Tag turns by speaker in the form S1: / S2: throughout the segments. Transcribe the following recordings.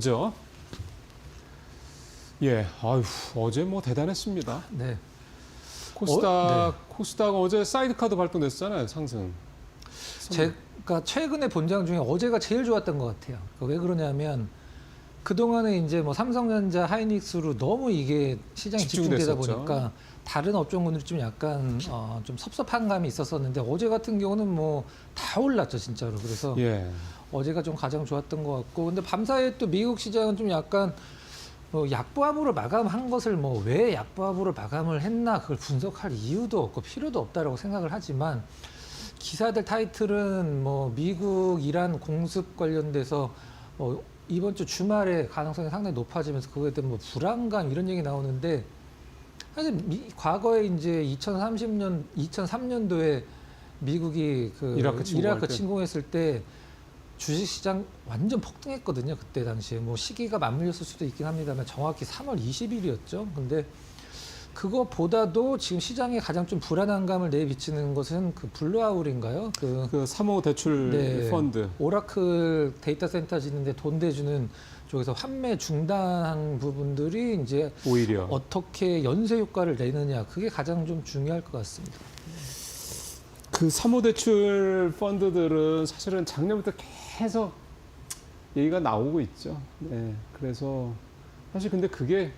S1: 죠. 예, 아유, 어제 뭐 대단했습니다.
S2: 네.
S1: 코스닥 어제 사이드카도 발표됐잖아요, 상승.
S2: 제가 최근에 본 장 중에 어제가 제일 좋았던 것 같아요. 왜 그러냐면 그동안에 이제 뭐 삼성전자, 하이닉스로 너무 이게 시장이 집중되다
S1: 집중됐었죠.
S2: 보니까 다른 업종군들이 좀 약간 좀 섭섭한 감이 있었었는데 어제 같은 경우는 뭐 다 올랐죠, 진짜로. 그래서
S1: 예.
S2: 어제가 좀 가장 좋았던 것 같고, 근데 밤사이에 또 미국 시장은 좀 약간 약보합으로 마감한 것을 뭐 왜 약보합으로 마감을 했나 그걸 분석할 이유도 없고 필요도 없다라고 생각을 하지만, 기사들 타이틀은 뭐 미국 이란 공습 관련돼서 이번 주 주말에 가능성이 상당히 높아지면서 그거에 대한 뭐 불안감 이런 얘기 나오는데, 사실 과거에 이제 2003년도에 미국이 그 이라크 침공했을 때 주식시장 완전 폭등했거든요. 그때 당시에 뭐 시기가 맞물렸을 수도 있긴 합니다만 정확히 3월 20일이었죠. 근데 그거보다도 지금 시장에 가장 좀 불안한 감을 내비치는 것은 그 블루아울인가요?
S1: 그 사모 대출 펀드.
S2: 오라클 데이터 센터 짓는데 돈 대주는 쪽에서 환매 중단한 부분들이 이제
S1: 오히려
S2: 어떻게 연쇄 효과를 내느냐, 그게 가장 좀 중요할 것 같습니다.
S1: 그 사모 대출 펀드들은 사실은 작년부터 계속 얘기가 나오고 있죠. 네. 그래서 사실 근데 그게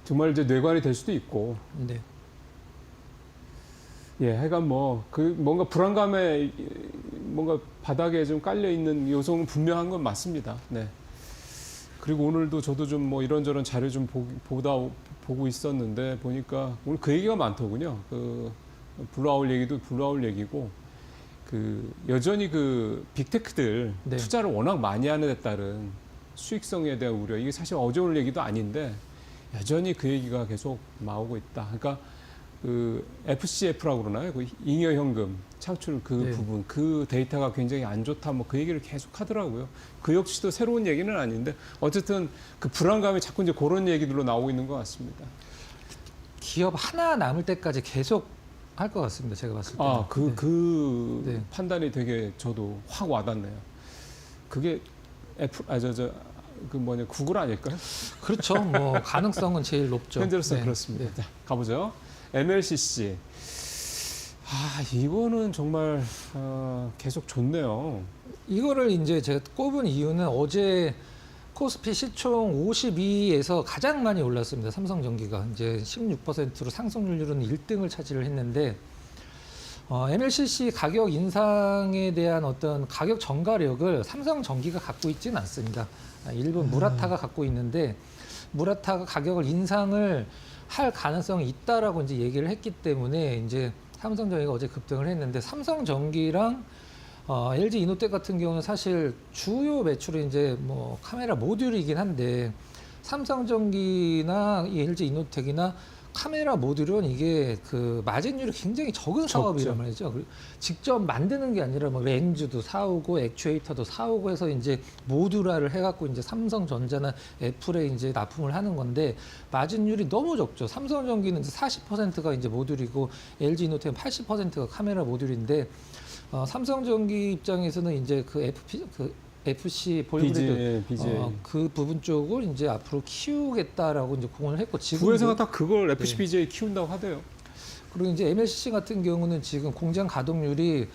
S1: 정말 이제 뇌관이 될 수도 있고.
S2: 네.
S1: 예, 하여간 뭔가 불안감에 뭔가 바닥에 좀 깔려 있는 요소는 분명한 건 맞습니다. 네. 그리고 오늘도 저도 좀 뭐 이런저런 자료 좀 보고 있었는데 보니까 오늘 그 얘기가 많더군요. 그 블루아울 얘기도 블루아울 얘기고, 그 여전히 그 빅테크들
S2: 네.
S1: 투자를 워낙 많이 하는 데 따른 수익성에 대한 우려, 이게 사실 어제 오늘 얘기도 아닌데 여전히 그 얘기가 계속 나오고 있다. 그러니까 그 FCF라고 그러나요? 그 잉여 현금 창출 그
S2: 네.
S1: 부분, 그 데이터가 굉장히 안 좋다. 뭐 그 얘기를 계속 하더라고요. 그 역시도 새로운 얘기는 아닌데 어쨌든 그 불안감이 자꾸 이제 그런 얘기들로 나오고 있는 것 같습니다.
S2: 기업 하나 남을 때까지 계속 할 것 같습니다. 제가 봤을 때.
S1: 그 판단이 되게 저도 확 와닿네요. 그게 구글 아닐까요?
S2: 그렇죠. 뭐 가능성은 제일 높죠.
S1: 현재로서 그렇습니다. 자, 가보죠. MLCC. 이거는 정말 계속 좋네요.
S2: 이거를 이제 제가 꼽은 이유는 어제 코스피 시총 52에서 가장 많이 올랐습니다. 삼성전기가 이제 16%로 상승률로는 1등을 차지를 했는데, MLCC 가격 인상에 대한 어떤 가격 전가력을 삼성전기가 갖고 있지는 않습니다. 일본 무라타가 갖고 있는데, 무라타가 가격을 인상을 할 가능성이 있다라고 이제 얘기를 했기 때문에 이제 삼성전기가 어제 급등을 했는데, 삼성전기랑 LG 이노텍 같은 경우는 사실 주요 매출이 이제 뭐 카메라 모듈이긴 한데, 삼성전기나 LG 이노텍이나 카메라 모듈은 이게 그 마진율이 굉장히 적은 사업이란 말이죠. 직접 만드는 게 아니라 뭐 렌즈도 사오고 액추에이터도 사오고 해서 이제 모듈화를 해갖고 이제 삼성전자나 애플에 이제 납품을 하는 건데, 마진율이 너무 적죠. 삼성전기는 이제 40%가 이제 모듈이고 LG 이노텍은 80%가 카메라 모듈인데, 삼성전기 입장에서는 이제 FC 볼브리드 그 부분 쪽을 이제 앞으로 키우겠다라고 이제 공언을 했고, 지금
S1: 구회사가 딱 그걸 FCBJ 키운다고 하대요.
S2: 그리고 이제 MLCC 같은 경우는 지금 공장 가동률이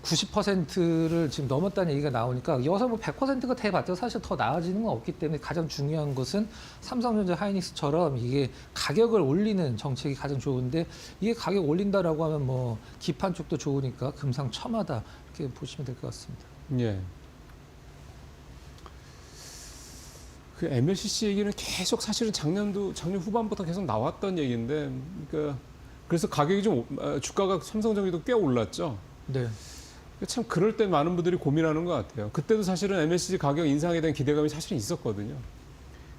S2: 90%를 지금 넘었다는 얘기가 나오니까, 여기서 뭐 100%가 돼봤자 사실 더 나아지는 건 없기 때문에 가장 중요한 것은 삼성전자, 하이닉스처럼 이게 가격을 올리는 정책이 가장 좋은데, 이게 가격 올린다라고 하면 뭐 기판 쪽도 좋으니까 금상첨화다 이렇게 보시면 될 것 같습니다.
S1: 예. 그 MLCC 얘기는 계속 사실은 작년 후반부터 계속 나왔던 얘기인데, 그러니까 그래서 가격이 주가가 삼성전기도 꽤 올랐죠.
S2: 네.
S1: 참 그럴 때 많은 분들이 고민하는 것 같아요. 그때도 사실은 MLCC 가격 인상에 대한 기대감이 사실은 있었거든요.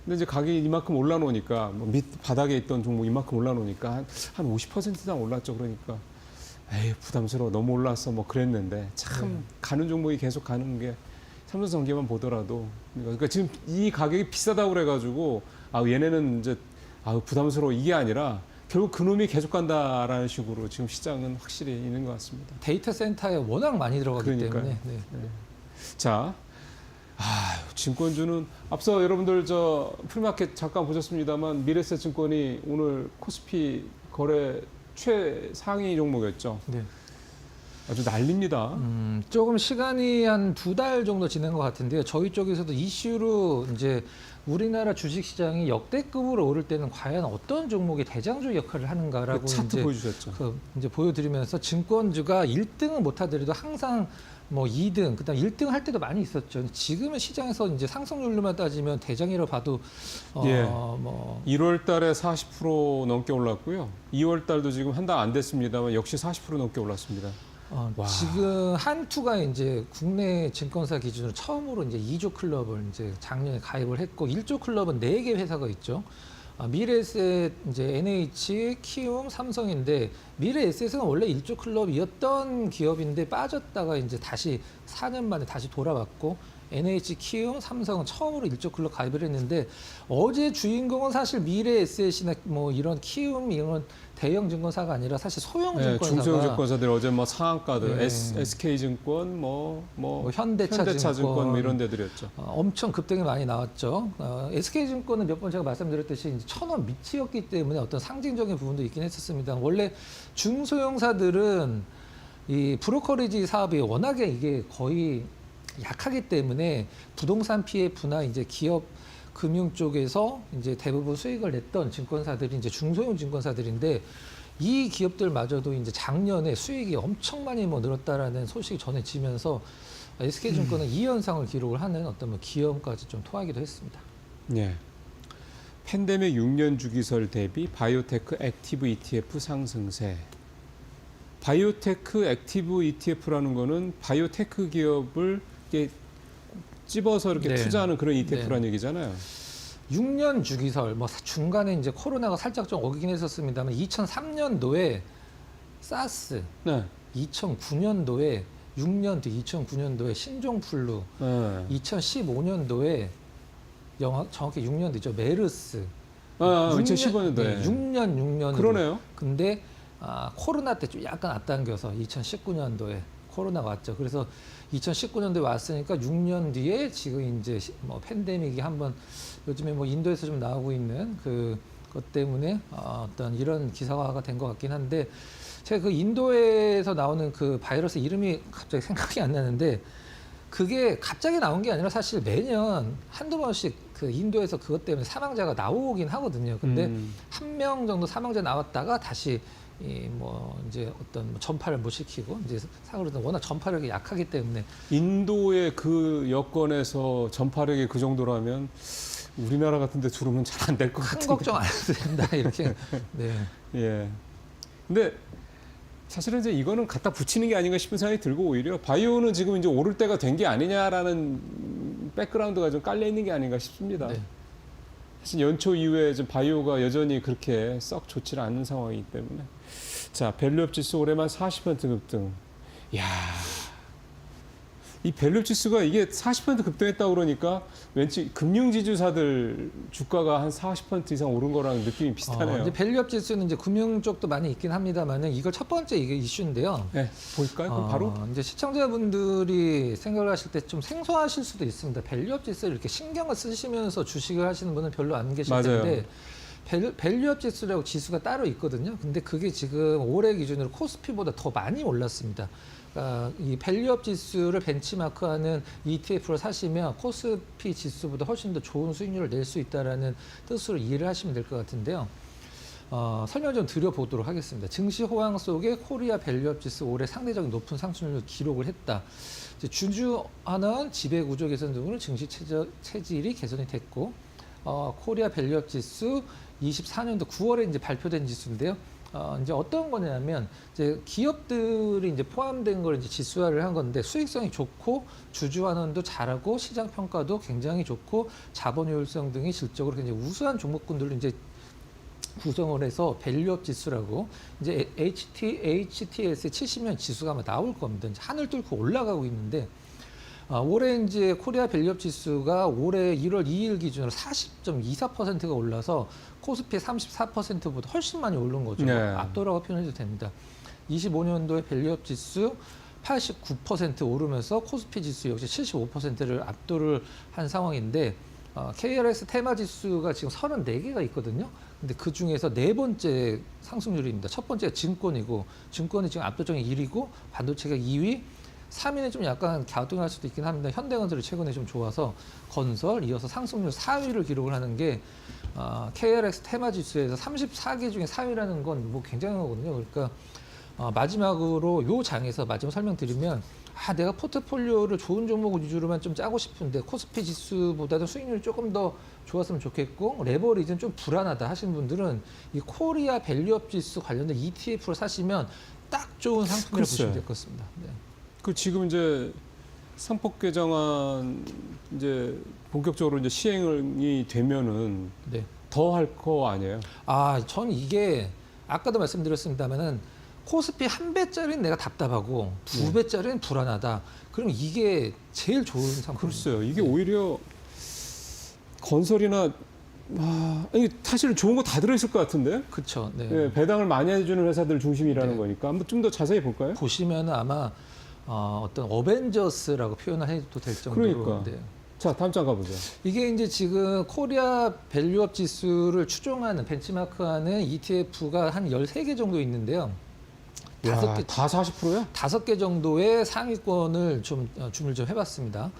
S1: 근데 이제 가격이 이만큼 올라놓으니까, 밑 바닥에 있던 종목 이만큼 올라놓으니까 한 50% 이상 올랐죠. 그러니까 에이 부담스러워, 너무 올랐어, 뭐 그랬는데 참 가는 종목이 계속 가는 게 삼성전기만 보더라도, 그러니까 지금 이 가격이 비싸다고 그래가지고 얘네는 이제 부담스러워, 이게 아니라 결국 그놈이 계속 간다라는 식으로 지금 시장은 확실히 있는 것 같습니다.
S2: 데이터 센터에 워낙 많이 들어가기
S1: 그러니까요.
S2: 때문에. 네.
S1: 자, 증권주는 앞서 여러분들 저 프리마켓 잠깐 보셨습니다만 미래에셋증권이 오늘 코스피 거래 최상위 종목이었죠.
S2: 네.
S1: 아주 난립니다.
S2: 조금 시간이 한 2달 정도 지난 것 같은데요. 저희 쪽에서도 이슈로 이제 우리나라 주식시장이 역대급으로 오를 때는 과연 어떤 종목이 대장주 역할을 하는가라고
S1: 그 차트
S2: 이제
S1: 보여주셨죠.
S2: 이제 보여드리면서 증권주가 1등은 못하더라도 항상 뭐 2등, 그다음 1등 할 때도 많이 있었죠. 지금은 시장에서 이제 상승률로만 따지면 대장이라고 봐도
S1: 예.
S2: 뭐
S1: 1월 달에 40% 넘게 올랐고요. 2월 달도 지금 한 달 안 됐습니다만 역시 40% 넘게 올랐습니다. 와.
S2: 지금 한투가 이제 국내 증권사 기준으로 처음으로 이제 2조 클럽을 이제 작년에 가입을 했고 1조 클럽은 4개 회사가 있죠. 미래에셋, 이제 NH, 키움, 삼성인데 미래에셋은 원래 1조 클럽이었던 기업인데 빠졌다가 이제 다시 4년 만에 다시 돌아왔고 NH, 키움, 삼성은 처음으로 1조 클럽 가입을 했는데 어제 주인공은 사실 미래에셋이나 뭐 이런 키움 이런 대형 증권사가 아니라 사실 소형
S1: 네,
S2: 증권사가
S1: 중소형 증권사들 어제 뭐 상한가들
S2: 네.
S1: SK증권
S2: 뭐 현대차증권
S1: 뭐 이런 데들이었죠.
S2: 엄청 급등이 많이 나왔죠. SK증권은 몇 번 제가 말씀드렸듯이 이제 1,000원 밑이었기 때문에 어떤 상징적인 부분도 있긴 했었습니다. 원래 중소형사들은 이 브로커리지 사업이 워낙에 이게 거의 약하기 때문에 부동산 PF나 이제 기업 금융 쪽에서 이제 대부분 수익을 냈던 증권사들이 이제 중소형 증권사들인데 이 기업들마저도 이제 작년에 수익이 엄청 많이 뭐 늘었다라는 소식이 전해지면서 SK증권은 이 현상을 기록을 하는 어떤 뭐 기염까지 좀 토하기도 했습니다.
S1: 네. 팬데믹 6년 주기설 대비 바이오테크 액티브 ETF 상승세. 바이오테크 액티브 ETF라는 거는 바이오테크 기업을 이렇게 찝어서 이렇게
S2: 네.
S1: 투자하는 그런 ETF라는 얘기잖아요.
S2: 6년 주기설, 뭐 중간에 이제 코로나가 살짝 좀 어기긴 했었습니다만 2003년도에 사스,
S1: 네.
S2: 2009년도에 6년 뒤 2009년도에 신종플루,
S1: 네.
S2: 2015년도에 정확히 6년 뒤죠. 메르스.
S1: 2015년도에.
S2: 네, 6년.
S1: 그러네요.
S2: 근데 코로나 때 좀 약간 앞당겨서 2019년도에 코로나가 왔죠. 그래서 2019년도에 왔으니까 6년 뒤에 지금 이제 뭐 팬데믹이 한번 요즘에 뭐 인도에서 좀 나오고 있는 그것 때문에 어떤 이런 기사화가 된 것 같긴 한데 제가 그 인도에서 나오는 그 바이러스 이름이 갑자기 생각이 안 나는데 그게 갑자기 나온 게 아니라 사실 매년 한두 번씩 그 인도에서 그것 때문에 사망자가 나오긴 하거든요. 근데 한 명 정도 사망자 나왔다가 다시 뭐 이제 어떤 전파를 못 시키고 이제 사고로는 워낙 전파력이 약하기 때문에
S1: 인도의 그 여건에서 전파력이 그 정도라면 우리나라 같은데 두르면 잘 안 될 것
S2: 큰
S1: 같은데.
S2: 걱정 안 해도 된다 이렇게. 네.
S1: 예. 근데 사실은 이제 이거는 갖다 붙이는 게 아닌가 싶은 생각이 들고 오히려 바이오는 지금 이제 오를 때가 된 게 아니냐라는 백그라운드가 좀 깔려 있는 게 아닌가 싶습니다.
S2: 네.
S1: 사실 연초 이후에 좀 바이오가 여전히 그렇게 썩 좋지 않은 상황이기 때문에. 자, 밸류업 지수 올해만 40% 급등. 이야. 이 밸류업 지수가 이게 40% 급등했다고 그러니까 왠지 금융지주사들 주가가 한 40% 이상 오른 거랑 느낌이 비슷하네요.
S2: 이제 밸류업 지수는 이제 금융 쪽도 많이 있긴 합니다만은 이걸 첫 번째 이게 이슈인데요.
S1: 네, 볼까요? 그럼 바로?
S2: 이제 시청자분들이 생각을 하실 때 좀 생소하실 수도 있습니다. 밸류업 지수를 이렇게 신경을 쓰시면서 주식을 하시는 분은 별로 안 계실
S1: 맞아요.
S2: 텐데 밸류업 지수라고 지수가 따로 있거든요. 근데 그게 지금 올해 기준으로 코스피보다 더 많이 올랐습니다. 그러니까 이 밸류업 지수를 벤치마크하는 ETF를 사시면 코스피 지수보다 훨씬 더 좋은 수익률을 낼 수 있다라는 뜻으로 이해를 하시면 될 것 같은데요. 설명 좀 드려보도록 하겠습니다. 증시 호황 속에 코리아 밸류업 지수 올해 상대적인 높은 상승률을 기록을 했다. 이제 주주하는 지배 구조 개선 등으로 증시 체질이 개선이 됐고, 코리아 밸류업 지수 24년도 9월에 이제 발표된 지수인데요. 이제 어떤 거냐면 이제 기업들이 이제 포함된 걸 이제 지수화를 한 건데 수익성이 좋고 주주 환원도 잘하고 시장 평가도 굉장히 좋고 자본 효율성 등이 질적으로 굉장히 우수한 종목군들을 이제 구성을 해서 밸류업 지수라고 이제 HTS 70년 지수가 아마 나올 겁니다. 이제 하늘 뚫고 올라가고 있는데 올해 이제 코리아 밸류업 지수가 올해 1월 2일 기준으로 40.24%가 올라서 코스피 34%보다 훨씬 많이 오른 거죠.
S1: 네.
S2: 압도라고 표현해도 됩니다. 25년도에 밸류업 지수 89% 오르면서 코스피 지수 역시 75%를 압도를 한 상황인데 KRX 테마 지수가 지금 34개가 있거든요. 근데 그 중에서 네 번째 상승률입니다. 첫 번째가 증권이고 증권이 지금 압도적인 1위고 반도체가 2위, 3위는 좀 약간 갸우뚱할 수도 있긴 합니다. 현대건설이 최근에 좀 좋아서 건설 이어서 상승률 4위를 기록을 하는 게 KRX 테마 지수에서 34개 중에 4위라는 건 뭐 굉장하거든요. 그러니까 마지막으로 요 장에서 마지막 설명드리면 내가 포트폴리오를 좋은 종목 위주로만 좀 짜고 싶은데 코스피 지수보다도 수익률이 조금 더 좋았으면 좋겠고 레버리지는 좀 불안하다 하시는 분들은 이 코리아 밸류업 지수 관련된 ETF를 사시면 딱 좋은 상품이라고
S1: 글쎄.
S2: 보시면 될 것 같습니다. 네.
S1: 그 지금 이제 상법 개정안 이제 본격적으로 이제 시행이 되면은
S2: 네.
S1: 더 할 거 아니에요?
S2: 전 이게 아까도 말씀드렸습니다만은 코스피 한 배짜리는 내가 답답하고 두 배짜리는 불안하다. 그럼 이게 제일 좋은 상품.
S1: 글쎄요. 이게 오히려 건설이나 아니 사실은 좋은 거 다 들어있을 것 같은데.
S2: 그렇죠. 네.
S1: 예, 배당을 많이 해주는 회사들 중심이라는
S2: 네.
S1: 거니까 한번 좀 더 자세히 볼까요?
S2: 보시면 아마 어떤 어벤져스라고 표현을 해도 될 정도로.
S1: 그러니까.
S2: 네.
S1: 자, 다음 장 가보죠.
S2: 이게 이제 지금 코리아 밸류업 지수를 추종하는 벤치마크하는 ETF가 한 13개 정도 있는데요.
S1: 야, 다 40%야?
S2: 5개 정도의 상위권을 좀 준비를 좀 해봤습니다.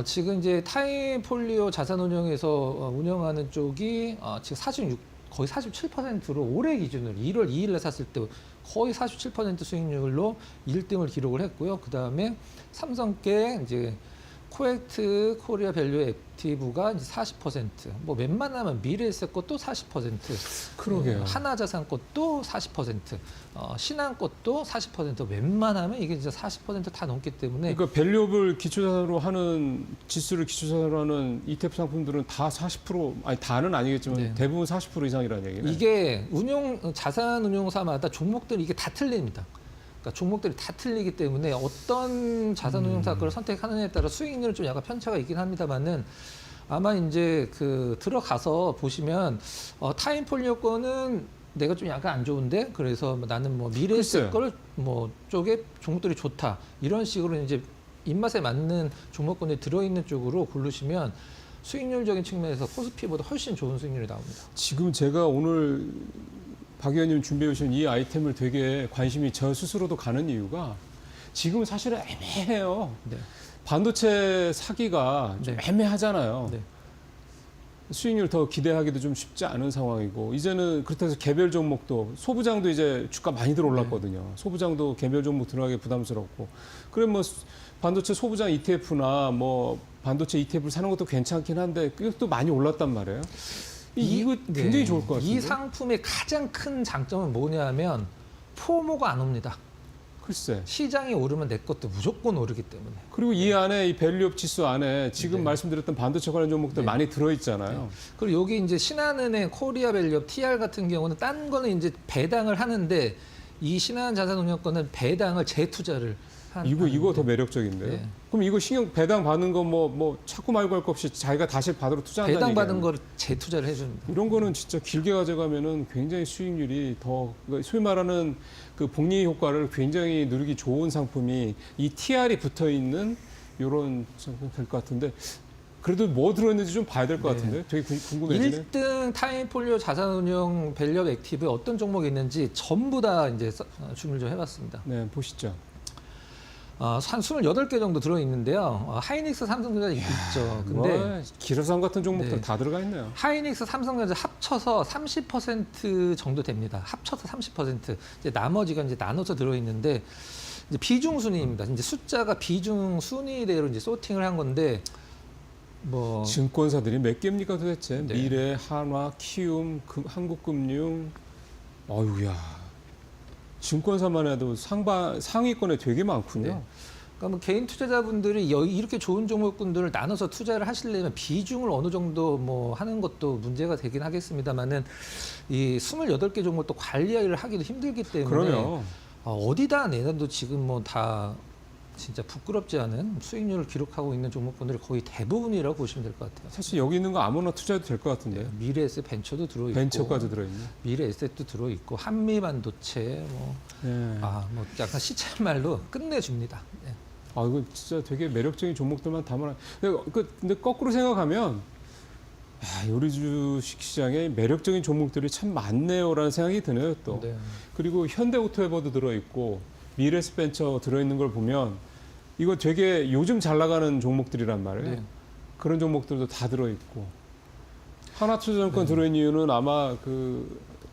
S2: 지금 이제 타임폴리오 자산운용에서 운영하는 쪽이 지금 거의 47%로 올해 기준으로 1월 2일에 샀을 때 거의 47% 수익률로 1등을 기록을 했고요. 그 다음에 삼성계 이제 코엑트 코리아 밸류 액티브가 이제 40%, 뭐 웬만하면 미래에셋 것도 40%,
S1: 그러게요.
S2: 하나자산 것도 40%, 신한 것도 40%, 웬만하면 이게 진짜 40%다 넘기 때문에
S1: 그러니까 밸류업을 기초자산으로 하는 지수를 기초자산으로 하는 ETF 상품들은 다 40% 아니 다는 아니겠지만
S2: 네.
S1: 대부분 40% 이상이라는 얘기네.
S2: 이게 자산 운용사마다 종목들이 이게 다 틀립니다. 그러니까 종목들이 다 틀리기 때문에 어떤 자산운용사 거를 선택하느냐에 따라 수익률은 좀 약간 편차가 있긴 합니다만은 아마 이제 그 들어가서 보시면 타임폴리오 거는 내가 좀 약간 안 좋은데 그래서 나는 뭐 미래에셋 거를 뭐 쪽에 종목들이 좋다 이런 식으로 이제 입맛에 맞는 종목군에 들어있는 쪽으로 고르시면 수익률적인 측면에서 코스피보다 훨씬 좋은 수익률이 나옵니다.
S1: 지금 제가 오늘 박 의원님 준비해 오신 이 아이템을 되게 관심이 저 스스로도 가는 이유가 지금 사실은 애매해요.
S2: 네.
S1: 반도체 사기가 좀
S2: 네.
S1: 애매하잖아요.
S2: 네.
S1: 수익률 더 기대하기도 좀 쉽지 않은 상황이고 이제는 그렇다고 해서 개별 종목도 소부장도 이제 주가 많이들 올랐거든요. 소부장도 개별 종목 들어가기 부담스럽고 그래 뭐 반도체 소부장 ETF나 뭐 반도체 ETF를 사는 것도 괜찮긴 한데 그것도 많이 올랐단 말이에요. 이거 굉장히 좋을 것 같은데.
S2: 이 상품의 가장 큰 장점은 뭐냐면 포모가 안 옵니다.
S1: 글쎄.
S2: 시장이 오르면 내 것도 무조건 오르기 때문에.
S1: 그리고 이 안에 이 밸류업 지수 안에 지금
S2: 네.
S1: 말씀드렸던 반도체 관련 종목들
S2: 네.
S1: 많이 들어있잖아요.
S2: 그리고 여기 이제 신한은행 코리아 밸류업 TR 같은 경우는 딴 거는 이제 배당을 하는데 이 신한자산운용권은 배당을 재투자를
S1: 이거 더 매력적인데요.
S2: 네.
S1: 그럼 이거 신용 배당 받는 거 뭐 찾고 말고 할 거 없이 자기가 다시 받으러 투자한다는
S2: 배당 받은
S1: 얘기예요.
S2: 거를 재투자를 해줍니다.
S1: 이런 거는 진짜 길게 가져가면은 굉장히 수익률이 더 소위 말하는 그 복리 효과를 굉장히 누리기 좋은 상품이 이 TR이 붙어 있는 이런 될것 같은데 그래도 뭐 들어있는지 좀 봐야 될 것
S2: 네.
S1: 같은데 되게 궁금해지네.
S2: 1등 타임폴리오 자산운용 밸류업 액티브에 어떤 종목이 있는지 전부 다 이제 준비를 좀 해봤습니다.
S1: 네, 보시죠.
S2: 한 28개 정도 들어있는데요. 하이닉스, 삼성전자 있죠. 근데
S1: 뭐, 기라산 같은 종목들
S2: 네.
S1: 다 들어가 있네요.
S2: 하이닉스, 삼성전자 합쳐서 30% 정도 됩니다. 합쳐서 30%. 이제 나머지가 이제 나눠서 들어있는데 이제 비중 순위입니다. 이제 숫자가 비중 순위대로 이제 소팅을 한 건데 뭐
S1: 증권사들이 몇 개입니까 도대체?
S2: 네.
S1: 미래, 한화, 키움, 한국금융. 어유야. 증권사만 해도 상위권에 되게 많군요.
S2: 네. 그러니까 뭐 개인 투자자분들이 이렇게 좋은 종목군들을 나눠서 투자를 하시려면 비중을 어느 정도 뭐 하는 것도 문제가 되긴 하겠습니다만은 이 28개 종목 또 관리를 하기도 힘들기 때문에
S1: 그러면
S2: 어디다 내놔도 지금 뭐 다 진짜 부끄럽지 않은 수익률을 기록하고 있는 종목군들이 거의 대부분이라고 보시면 될 것 같아요.
S1: 사실 여기 있는 거 아무나 투자해도 될 것 같은데.
S2: 미래에셋 벤처도 들어있고,
S1: 벤처까지 들어있네.
S2: 미래에셋도 들어있고, 한미반도체, 뭐,
S1: 네.
S2: 뭐 약간 시쳇말로 끝내줍니다. 네.
S1: 아, 이거 진짜 되게 매력적인 종목들만 담아놔. 근데 거꾸로 생각하면, 우리 주식 시장에 매력적인 종목들이 참 많네요라는 생각이 드네요, 또.
S2: 네.
S1: 그리고 현대오토에버도 들어있고, 미래스벤처 들어있는 걸 보면, 이거 되게 요즘 잘 나가는 종목들이란 말이에요.
S2: 네.
S1: 그런 종목들도 다 들어있고. 하나투자증권 들어있는 이유는 아마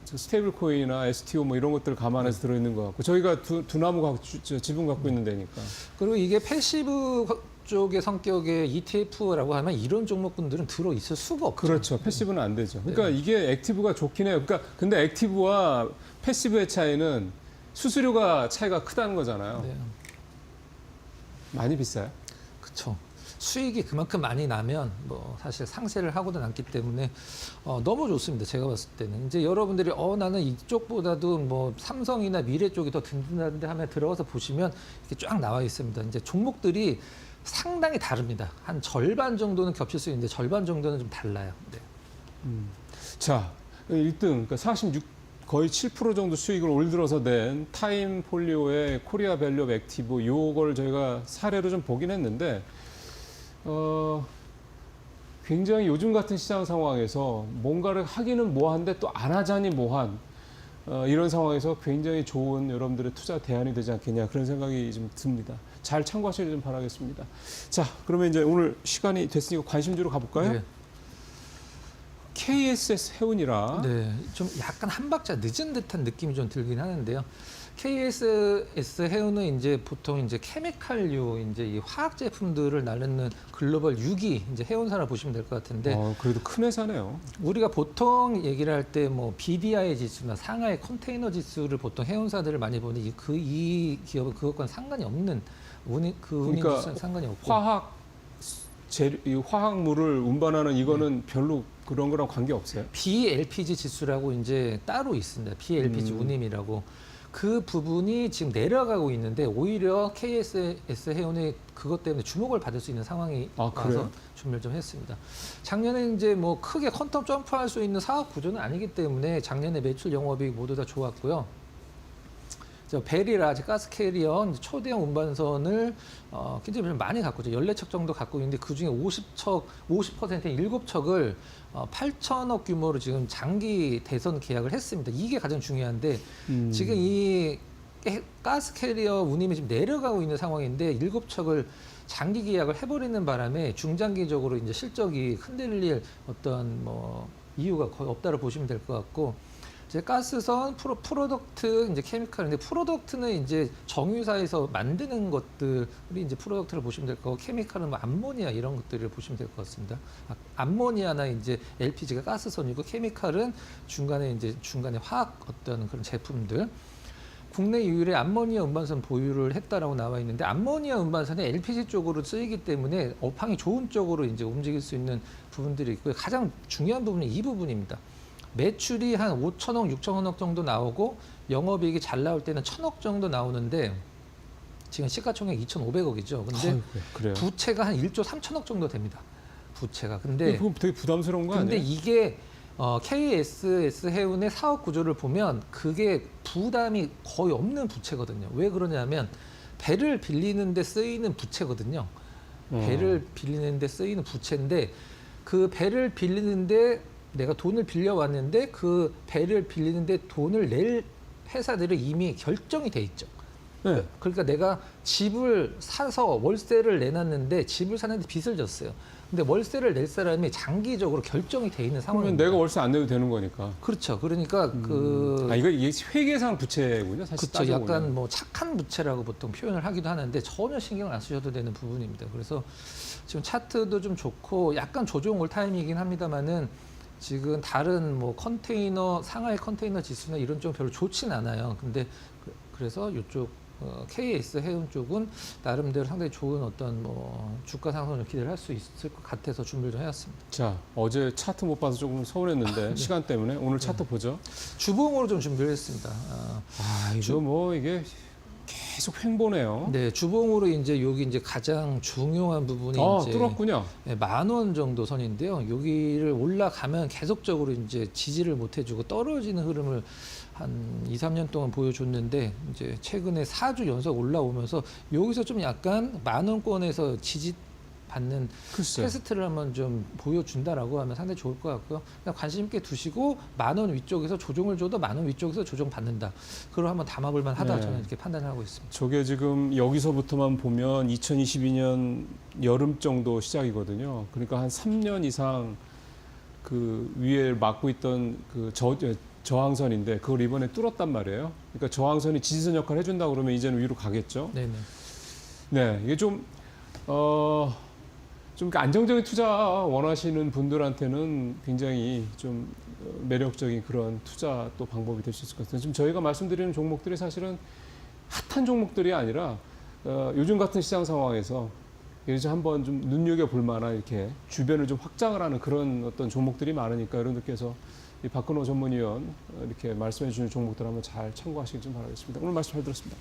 S1: 스테이블 코인이나 STO 뭐 이런 것들 감안해서 들어있는 것 같고, 저희가 두나무 지분 갖고 있는 데니까.
S2: 그리고 이게 패시브 쪽의 성격의 ETF라고 하면 이런 종목군들은 들어 있을 수가 없죠.
S1: 그렇죠. 패시브는 안 되죠. 그러니까 이게 액티브가 좋긴 해요. 그러니까 근데 액티브와 패시브의 차이는 수수료가 차이가 크다는 거잖아요.
S2: 네.
S1: 많이 비싸요?
S2: 그렇죠. 수익이 그만큼 많이 나면 뭐 사실 상세를 하고는 않기 때문에 너무 좋습니다. 제가 봤을 때는 이제 여러분들이 나는 이쪽보다도 뭐 삼성이나 미래 쪽이 더 든든한데 하면 들어가서 보시면 이렇게 쫙 나와 있습니다. 이제 종목들이 상당히 다릅니다. 한 절반 정도는 겹칠 수 있는데 절반 정도는 좀 달라요. 네.
S1: 자, 1등, 그러니까 46, 거의 7% 정도 수익을 올 들어서 낸 타임 폴리오의 코리아 밸류업 액티브, 요걸 저희가 사례로 좀 보긴 했는데, 굉장히 요즘 같은 시장 상황에서 뭔가를 하기는 뭐한데 또 안 하자니 뭐한, 이런 상황에서 굉장히 좋은 여러분들의 투자 대안이 되지 않겠냐, 그런 생각이 좀 듭니다. 잘 참고하시길 좀 바라겠습니다. 자, 그러면 이제 오늘 시간이 됐으니까 관심주로 가볼까요?
S2: 네.
S1: KSS 해운이라.
S2: 네, 좀 약간 한 박자 늦은 듯한 느낌이 좀 들긴 하는데요. KSS 해운은 이제 보통 이제 케미칼류 이제 이 화학 제품들을 나르는 글로벌 6위 이제 해운사라 보시면 될 것 같은데
S1: 그래도 큰 회사네요.
S2: 우리가 보통 얘기를 할 때 뭐 BDI 지수나 상하이 컨테이너 지수를 보통 해운사들을 많이 보니 이 기업은 그것과는 상관이 없는 운임
S1: 그러니까
S2: 지수는 상관이 없고
S1: 이 화학물을 운반하는 이거는 별로 그런 거랑 관계 없어요.
S2: BLPG 지수라고 이제 따로 있습니다. BLPG 운임이라고. 그 부분이 지금 내려가고 있는데 오히려 KSS 해운이 그것 때문에 주목을 받을 수 있는 상황이 와서 준비를 좀 했습니다. 작년에 이제 뭐 크게 퀀텀 점프할 수 있는 사업 구조는 아니기 때문에 작년에 매출 영업이익 모두 다 좋았고요. 벨이라 가스 캐리어 초대형 운반선을 굉장히 많이 갖고 있죠. 14척 정도 갖고 있는데 그중에 50%인 7척을 8천억 규모로 지금 장기 대선 계약을 했습니다. 이게 가장 중요한데 지금 이 가스 캐리어 운임이 지금 내려가고 있는 상황인데 7척을 장기 계약을 해버리는 바람에 중장기적으로 이제 실적이 흔들릴 어떤 뭐 이유가 거의 없다고 보시면 될 것 같고. 이제 가스선 프로덕트 이제 케미칼인데 프로덕트는 이제 정유사에서 만드는 것들이 이제 프로덕트를 보시면 될 거고 케미칼은 뭐 암모니아 이런 것들을 보시면 될 것 같습니다. 암모니아나 이제 LPG가 가스선이고 케미칼은 중간에 화학 어떤 그런 제품들. 국내 유일의 암모니아 운반선 보유를 했다라고 나와 있는데 암모니아 운반선이 LPG 쪽으로 쓰이기 때문에 업황이 좋은 쪽으로 이제 움직일 수 있는 부분들이 있고요. 가장 중요한 부분은 이 부분입니다. 매출이 한 5천억, 6천억 정도 나오고 영업이익이 잘 나올 때는 1,000억 정도 나오는데 지금 시가총액 2,500억이죠. 근데
S1: 그래요?
S2: 부채가 한 1조 3천억 정도 됩니다. 부채가. 근데
S1: 그거 되게 부담스러운 거 아니에요?
S2: 근데 이게 KSS 해운의 사업 구조를 보면 그게 부담이 거의 없는 부채거든요. 왜 그러냐면 배를 빌리는 데 쓰이는 부채거든요. 배를 빌리는 데 쓰이는 부채인데 그 배를 빌리는데 내가 돈을 빌려왔는데 그 배를 빌리는데 돈을 낼 회사들은 이미 결정이 돼 있죠.
S1: 네.
S2: 그러니까 내가 집을 사서 월세를 내놨는데 집을 사는데 빚을 졌어요. 근데 월세를 낼 사람이 장기적으로 결정이 돼 있는 상황입니다.
S1: 그러면 내가 월세 안 내도 되는 거니까.
S2: 그렇죠. 그러니까
S1: 이게 회계상 부채군요. 사실
S2: 그렇죠. 약간
S1: 따져보면.
S2: 뭐 착한 부채라고 보통 표현을 하기도 하는데 전혀 신경 안 쓰셔도 되는 부분입니다. 그래서 지금 차트도 좀 좋고 약간 조정 올 타임이긴 합니다만은 지금 다른 뭐 컨테이너 상하이 컨테이너 지수나 이런 쪽 별로 좋진 않아요. 근데 그래서 이쪽 KS 해운 쪽은 나름대로 상당히 좋은 어떤 뭐 주가 상승을 기대를 할 수 있을 것 같아서 준비를 좀 해왔습니다.
S1: 자, 어제 차트 못 봐서 조금 서운했는데 시간 때문에 오늘 차트 보죠.
S2: 주봉으로 좀 준비를 했습니다.
S1: 이거 뭐 이게 계속 횡보네요.
S2: 네, 주봉으로 이제 여기 이제 가장 중요한 부분이 이제
S1: 뚫었군요.
S2: 네, 10,000원 정도 선인데요. 여기를 올라가면 계속적으로 이제 지지를 못 해주고 떨어지는 흐름을 한 2, 3년 동안 보여줬는데 이제 최근에 4주 연속 올라오면서 여기서 좀 약간 10,000원권에서 지지 받는
S1: 글쎄요.
S2: 테스트를 한번 좀 보여준다라고 하면 상당히 좋을 것 같고요. 그냥 관심 있게 두시고 10,000원 위쪽에서 조정을 줘도 10,000원 위쪽에서 조정 받는다. 그걸 한번 담아볼 만하다
S1: 네.
S2: 저는 이렇게 판단을 하고 있습니다.
S1: 저게 지금 여기서부터만 보면 2022년 여름 정도 시작이거든요. 그러니까 한 3년 이상 그 위에 막고 있던 그 저항선인데 그걸 이번에 뚫었단 말이에요. 그러니까 저항선이 지지선 역할을 해준다 그러면 이제는 위로 가겠죠.
S2: 네네.
S1: 네, 이게 좀 안정적인 투자 원하시는 분들한테는 굉장히 좀 매력적인 그런 투자 또 방법이 될 수 있을 것 같아요. 지금 저희가 말씀드리는 종목들이 사실은 핫한 종목들이 아니라 요즘 같은 시장 상황에서 이제 한번 좀 눈여겨볼 만한 이렇게 주변을 좀 확장을 하는 그런 어떤 종목들이 많으니까 여러분들께서 이 박근호 전문위원 이렇게 말씀해 주시는 종목들 한번 잘 참고하시길 좀 바라겠습니다. 오늘 말씀 잘 들었습니다.